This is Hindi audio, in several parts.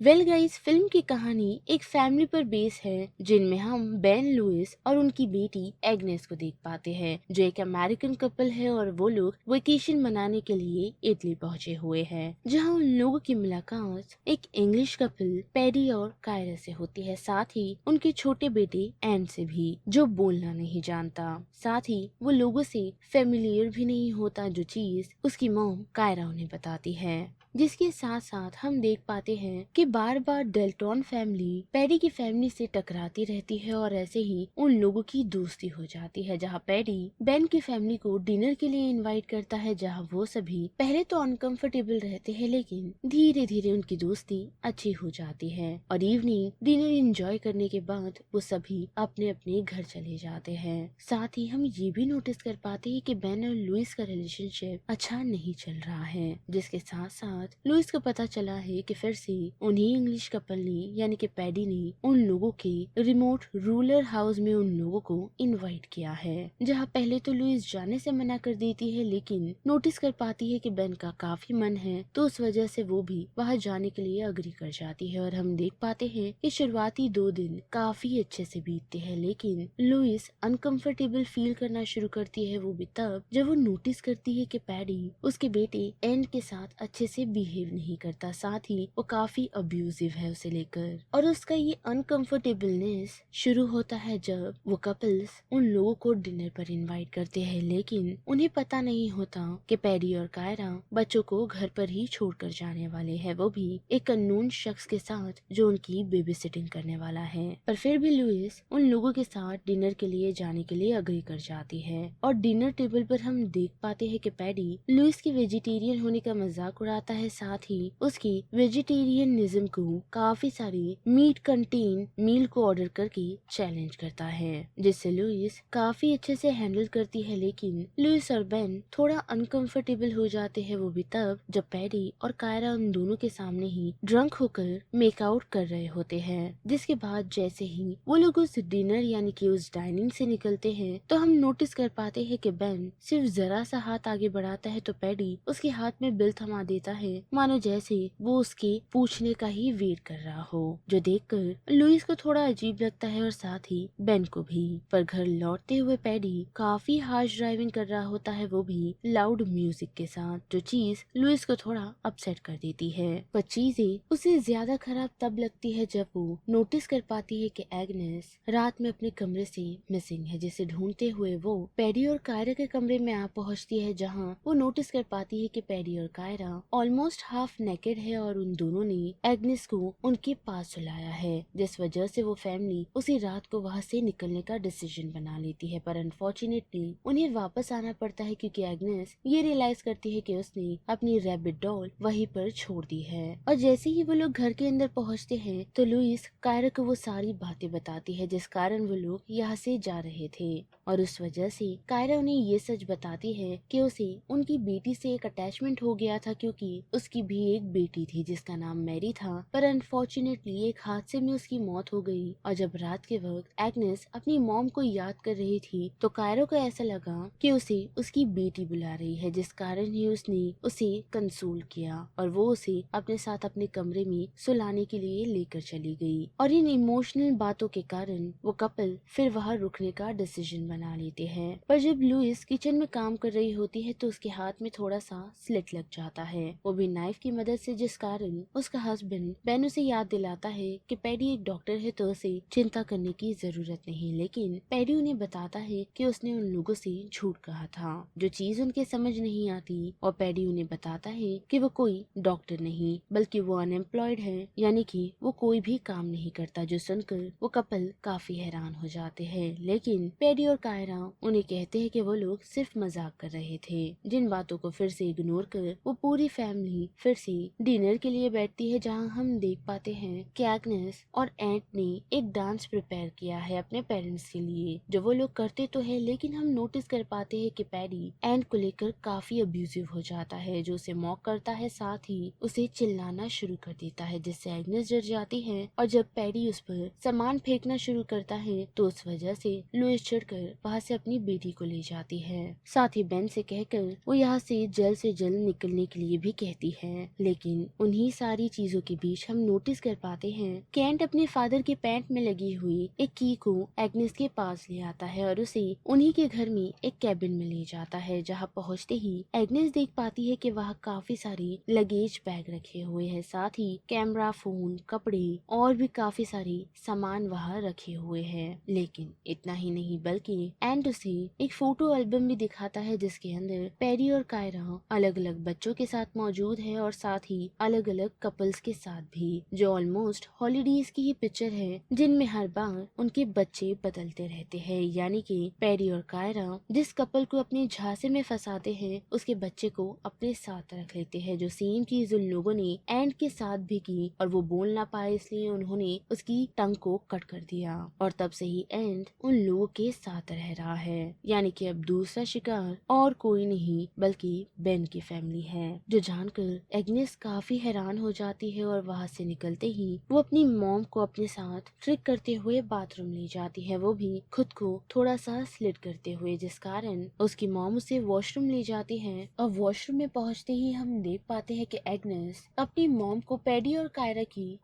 वेल गाइस, फिल्म की कहानी एक फैमिली पर बेस है जिनमें हम बेन लुइस और उनकी बेटी एग्नेस को देख पाते हैं, जो एक अमेरिकन कपल है और वो लोग वेकेशन मनाने के लिए इटली पहुंचे हुए हैं, जहां उन लोगों की मुलाकात एक इंग्लिश कपल पैडी और कायरा से होती है, साथ ही उनके छोटे बेटे एंड से भी, जो बोलना नहीं जानता। साथ ही वो लोगों से फेमिलियर भी नहीं होता, जो चीज उसकी मॉम कायरा उन्हें बताती है। जिसके साथ साथ हम देख पाते हैं कि बार बार डेल्टॉन फैमिली पैडी की फैमिली से टकराती रहती है और ऐसे ही उन लोगों की दोस्ती हो जाती है, जहां पैडी बेन की फैमिली को डिनर के लिए इनवाइट करता है, जहां वो सभी पहले तो अनकंफर्टेबल रहते हैं, लेकिन धीरे धीरे उनकी दोस्ती अच्छी हो जाती है और इवनिंग डिनर एंजॉय करने के बाद वो सभी अपने अपने घर चले जाते हैं। साथ ही हम ये भी नोटिस कर पाते हैं कि बेन और लुइस का रिलेशनशिप अच्छा नहीं चल रहा है, जिसके साथ साथ लुइस को पता चला है कि फिर से उन्हीं इंग्लिश कपल ने यानी कि पैडी ने उन लोगों के रिमोट रूरल हाउस में उन लोगों को इनवाइट किया है, जहां पहले तो लुइस जाने से मना कर देती है, लेकिन नोटिस कर पाती है कि बेन का काफी मन है, तो उस वजह से वो भी वहां जाने के लिए अग्री कर जाती है। और हम देख पाते हैं कि शुरुआती 2 दिन काफी अच्छे से बीतते हैं, लेकिन लुइस अनकंफर्टेबल फील करना शुरू करती है, वो भी तब जब वो नोटिस करती है कि पैडी उसके बेटे एंड के साथ अच्छे से बिहेव नहीं करता, साथ ही वो काफी अब्यूजिव है उसे लेकर। और उसका ये अनकंफर्टेबलनेस शुरू होता है जब वो कपल्स उन लोगों को डिनर पर इनवाइट करते हैं, लेकिन उन्हें पता नहीं होता कि पैडी और कायरा बच्चों को घर पर ही छोड़कर जाने वाले हैं, वो भी एक अननोन शख्स के साथ जो उनकी बेबी सिटिंग करने वाला है। पर फिर भी लुइस उन लोगों के साथ डिनर के लिए जाने के लिए अग्री कर जाती है और डिनर टेबल पर हम देख पाते हैं कि पैडी लुइस की वेजिटेरियन होने का मजाक उड़ाता है, साथ ही उसकी वेजिटेरियनिज्म को काफी सारी मीट कंटेन मील को ऑर्डर करके चैलेंज करता है, जिससे लुइस काफी अच्छे से हैंडल करती है। लेकिन लुइस और बेन थोड़ा अनकंफर्टेबल हो जाते हैं, वो भी तब जब पैडी और कायरा उन दोनों के सामने ही ड्रंक होकर मेकआउट कर रहे होते हैं। जिसके बाद जैसे ही वो लोग उस डिनर यानी कि उस डाइनिंग से निकलते हैं, तो हम नोटिस कर पाते हैं कि बेन सिर्फ जरा सा हाथ आगे बढ़ाता है तो पैडी उसके हाथ में बिल थमा देता है, मानो जैसे वो उसके पूछने का ही वेट कर रहा हो, जो देखकर लुइस को थोड़ा अजीब लगता है और साथ ही बेन को भी। पर घर लौटते हुए पैडी काफी हार्श ड्राइविंग कर रहा होता है, वो भी लाउड म्यूजिक के साथ, जो चीज लुइस को थोड़ा अपसेट कर देती है। पर चीजें उसे ज्यादा खराब तब लगती है जब वो नोटिस कर पाती है कि एग्नेस रात में अपने कमरे से मिसिंग है, जिसे ढूंढते हुए वो पैडी और कायरा के कमरे में आ पहुंचती है, जहां वो नोटिस कर पाती है कि पैडी और कायरा ऑलमोस्ट हाफ नेकेड है और उन दोनों ने एग्नेस को उनके पास सुलाया है, जिस वजह से वो फैमिली उसी रात को वहां से निकलने का डिसीजन बना लेती है। पर अनफॉर्चुनेटली उन्हें वापस आना पड़ता है, क्योंकि एग्नेस ये रियलाइज करती है कि उसने अपनी रैबिट डॉल वहीं पर छोड़ दी है। और जैसे ही वो लोग घर के अंदर पहुंचते हैं तो लुइस कायरा को वो सारी बातें बताती है जिस कारण वो लोग यहाँ से जा रहे थे, और उस वजह से कायरा उन्हें ये सच बताती है कि उसे उनकी बेटी से एक अटैचमेंट हो गया था, क्योंकि उसकी भी एक बेटी थी जिसका नाम मैरी था। पर अनफॉर्चुनेटली एक हादसे में उसकी मौत हो गई, और जब रात के वक्त एग्नेस अपनी मॉम को याद कर रही थी तो कायरा को ऐसा लगा कि उसे उसकी बेटी बुला रही है, जिस कारण ही उसने उसे कंसोल किया और वो उसे अपने साथ अपने कमरे में सुलाने के लिए लेकर चली गई। और इन इमोशनल बातों के कारण वो कपल फिर वहाँ रुकने का डिसीजन बना लेते हैं। पर जब लुइस किचन में काम कर रही होती है तो उसके हाथ में थोड़ा सा स्लिट लग जाता है, वो भी नाइफ की मदद से, जिस कारण उसका हस्बैंड बेन उसे याद दिलाता है कि पैडी एक डॉक्टर है तो उसे चिंता करने की जरूरत नहीं। लेकिन पैडी उन्हें बताता है कि उसने उन लोगों से झूठ कहा था, जो चीज उनके समझ नहीं आती। और पैडी उन्हें बताता है कि वो कोई डॉक्टर नहीं बल्कि वो अनएम्प्लॉयड है, यानी कि वो कोई भी काम नहीं करता, जो सुनकर वो कपल काफी हैरान हो जाते हैं। लेकिन पैडी और कायरा उन्हें कहते हैं कि वो लोग सिर्फ मजाक कर रहे थे, जिन बातों को फिर से इग्नोर कर वो पूरी फैमिली फिर से डिनर के लिए बैठती है, जहां हम देख पाते हैं कि एग्नेस और एंट ने एक डांस प्रिपेयर किया है अपने पेरेंट्स के लिए, जो वो लोग करते तो है, लेकिन हम नोटिस कर पाते हैं कि पैडी एंट को लेकर काफी अब्यूजिव हो जाता है, जो उसे मॉक करता है, साथ ही उसे चिल्लाना शुरू कर देता है, जिससे एग्नेस डर जाती है। और जब पैडी उस पर सामान फेंकना शुरू करता है तो उस वजह से लुइस चिढ़कर वहाँ से अपनी बेटी को ले जाती है। साथ ही बेन से कहकर वो यहाँ से जल्द निकलने के लिए भी कहती है। लेकिन उन्हीं सारी चीजों के बीच हम नोटिस कर पाते हैं कैंट अपने फादर के पैंट में लगी हुई एक की को एग्नेस के पास ले आता है और उसे उन्हीं के घर में एक कैबिन में ले जाता है, जहाँ पहुँचते ही एग्नेस देख पाती है कि वहाँ काफी सारी लगेज बैग रखे हुए हैं। साथ ही कैमरा, फोन, कपड़े और भी काफी सारे सामान वहाँ रखे हुए हैं। लेकिन इतना ही नहीं बल्कि एंड उसे एक फोटो एल्बम भी दिखाता है जिसके अंदर पेरी और कायरा अलग अलग बच्चों के साथ मौजूद है और साथ ही अलग अलग कपल्स के साथ भी, जो ऑलमोस्ट हॉलीडेज की ही पिक्चर है जिनमें हर बार उनके बच्चे बदलते रहते हैं। यानी कि पेरी और कायरा जिस कपल को अपने झांसे में फंसाते हैं उसके बच्चे को अपने साथ रख लेते हैं, जो सेम चीज उन लोगों ने एंड के साथ भी की और वो बोल ना पाए इसलिए उन्होंने उसकी टंग को कट कर दिया और तब से ही एंड उन लोगों के साथ रह रहा है। यानी कि अब दूसरा शिकार और कोई नहीं बल्कि बेन की फैमिली है, जो जानकर एग्नेस काफी हैरान हो जाती है और वहाँ से निकलते ही वो अपनी मॉम को अपने साथ ट्रिक करते हुए बाथरूम ले जाती है, वो भी खुद को थोड़ा सा स्लिट करते हुए, जिस कारण उसकी मॉम उसे वॉशरूम ले जाती है। और वॉशरूम में पहुँचते ही हम देख पाते हैं कि एग्नेस अपनी मॉम को पेडी और कायरा की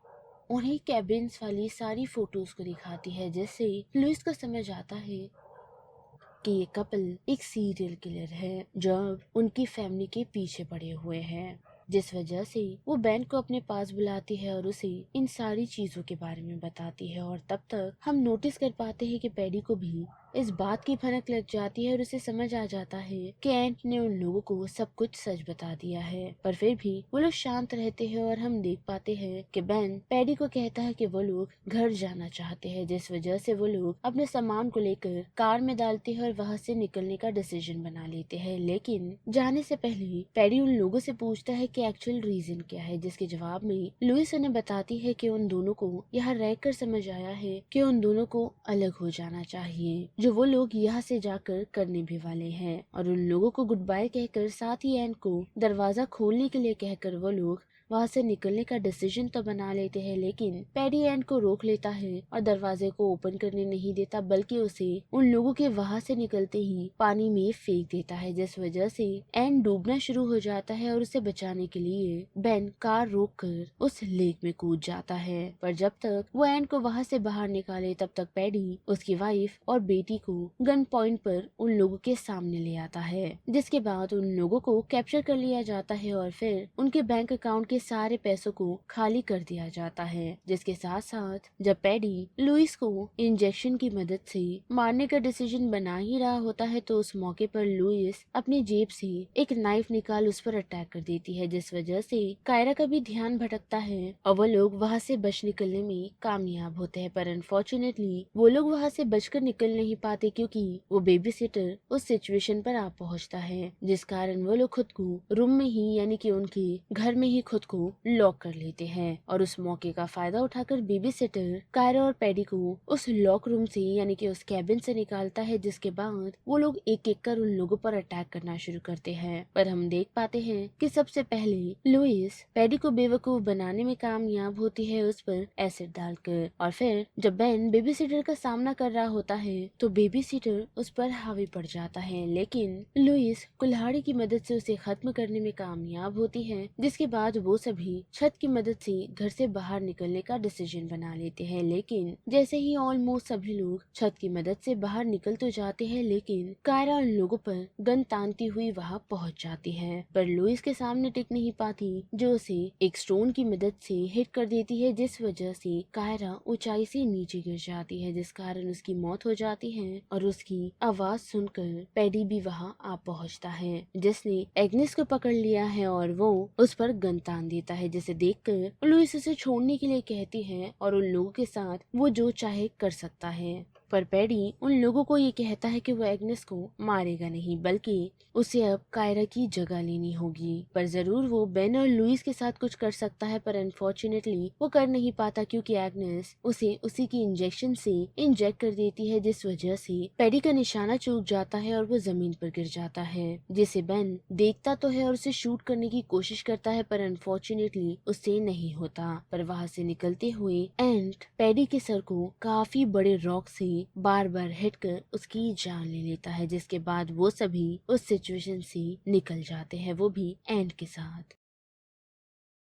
उन्हीं कैबिन्स वाली सारी फोटोज को दिखाती है, जिससे लुइस को समझ आता है कि ये कपल एक सीरियल किलर है जो अब उनकी फैमिली के पीछे पड़े हुए हैं, जिस वजह से वो बेन को अपने पास बुलाती है और उसे इन सारी चीजों के बारे में बताती है। और तब तक हम नोटिस कर पाते हैं कि पेडी को भी इस बात की भनक लग जाती है और उसे समझ आ जाता है कि एंट ने उन लोगों को सब कुछ सच बता दिया है, पर फिर भी वो लोग शांत रहते हैं और हम देख पाते हैं कि बेन पेडी को कहता है कि वो लोग घर जाना चाहते हैं, जिस वजह से वो लोग अपने सामान को लेकर कार में डालते हैं और वहाँ से निकलने का डिसीजन बना लेते हैं। लेकिन जाने से पहले पेडी उन लोगों से पूछता है कि एक्चुअल रीजन क्या है, जिसके जवाब में लुइस उन्हें बताती है कि उन दोनों को यहाँ रहकर समझ आया है कि उन दोनों को अलग हो जाना चाहिए, जो वो लोग यहाँ से जाकर करने भी वाले हैं। और उन लोगों को गुड बाय कहकर साथ ही एन को दरवाजा खोलने के लिए कहकर वो लोग वहाँ से निकलने का डिसीजन तो बना लेते हैं। लेकिन पेडी एंड को रोक लेता है और दरवाजे को ओपन करने नहीं देता, बल्कि उसे उन लोगों के वहाँ से निकलते ही पानी में फेंक देता है, जिस वजह से एंड डूबना शुरू हो जाता है और उसे बचाने के लिए बेन कार रोककर उस लेक में कूद जाता है। पर जब तक वो एंड को वहाँ से बाहर निकाले तब तक पेडी उसकी वाइफ और बेटी को गन पॉइंट पर उन लोगों के सामने ले आता है, जिसके बाद उन लोगों को कैप्चर कर लिया जाता है और फिर उनके बैंक अकाउंट के सारे पैसों को खाली कर दिया जाता है। जिसके साथ साथ जब पेडी लुइस को इंजेक्शन की मदद से मारने का डिसीजन बना ही रहा होता है तो उस मौके पर लुइस अपनी जेब से एक नाइफ निकाल उस पर अटैक कर देती है, जिस वजह से कायरा का भी ध्यान भटकता है और वो लोग वहाँ से बच निकलने में कामयाब होते हैं। पर अनफॉर्चुनेटली वो लोग वहाँ से बचकर निकल नहीं पाते क्योंकि वो बेबी सिटर उस सिचुएशन पर आ पहुँचता है, जिस कारण वो लोग खुद को रूम में ही यानी कि उनके घर में ही खुद को लॉक कर लेते हैं। और उस मौके का फायदा उठाकर बेबी सिटर कायरा और पेडी को उस लॉक रूम से यानी कि उस कैबिन से निकालता है, जिसके बाद वो लोग एक एक कर उन लोगों पर अटैक करना शुरू करते हैं। पर हम देख पाते हैं कि सबसे पहले लुइस पेडी को बेवकूफ बनाने में कामयाब होती है उस पर एसिड डालकर, और फिर जब बेन बेबी सिटर का सामना कर रहा होता है तो बेबी सिटर उस पर हावी पड़ जाता है, लेकिन लुइस कुल्हाड़ी की मदद से उसे खत्म करने में कामयाब होती है, जिसके बाद वो सभी छत की मदद से घर से बाहर निकलने का डिसीजन बना लेते हैं। लेकिन जैसे ही ऑलमोस्ट सभी लोग छत की मदद से बाहर निकल तो जाते हैं, लेकिन कायरा उन लोगों पर गन तानती हुई वहां पहुंच जाती है, पर लुइस के सामने टिक नहीं पाती, जो उसे एक स्टोन की मदद से हिट कर देती है, जिस वजह से कायरा ऊंचाई से नीचे गिर जाती है, जिस कारण उसकी मौत हो जाती है। और उसकी आवाज सुनकर पेडी भी वहां आ पहुंचता है, जिसने एग्नेस को पकड़ लिया है और वो उस पर गन तान देता है, जिसे देखकर लुइस उसे छोड़ने के लिए कहती है और उन लोगों के साथ वो जो चाहे कर सकता है। पर पेडी उन लोगों को ये कहता है कि वो एग्नेस को मारेगा नहीं, बल्कि उसे अब कायरा की जगह लेनी होगी। पर जरूर वो बेन और लुइस के साथ कुछ कर सकता है, पर अनफॉर्चुनेटली वो कर नहीं पाता क्योंकि एग्नेस उसे उसी की इंजेक्शन से इंजेक्ट कर देती है, जिस वजह से पेडी का निशाना चूक जाता है और वो जमीन पर गिर जाता है, जिसे बेन देखता तो है और उसे शूट करने की कोशिश करता है, पर अनफॉर्चुनेटली उससे नहीं होता। पर वहाँ से निकलते हुए एंट पेडी के सर को काफी बड़े रॉक से बार बार हिट कर उसकी जान ले लेता है, जिसके बाद वो सभी उस सिचुएशन से निकल जाते हैं, वो भी एंड के साथ।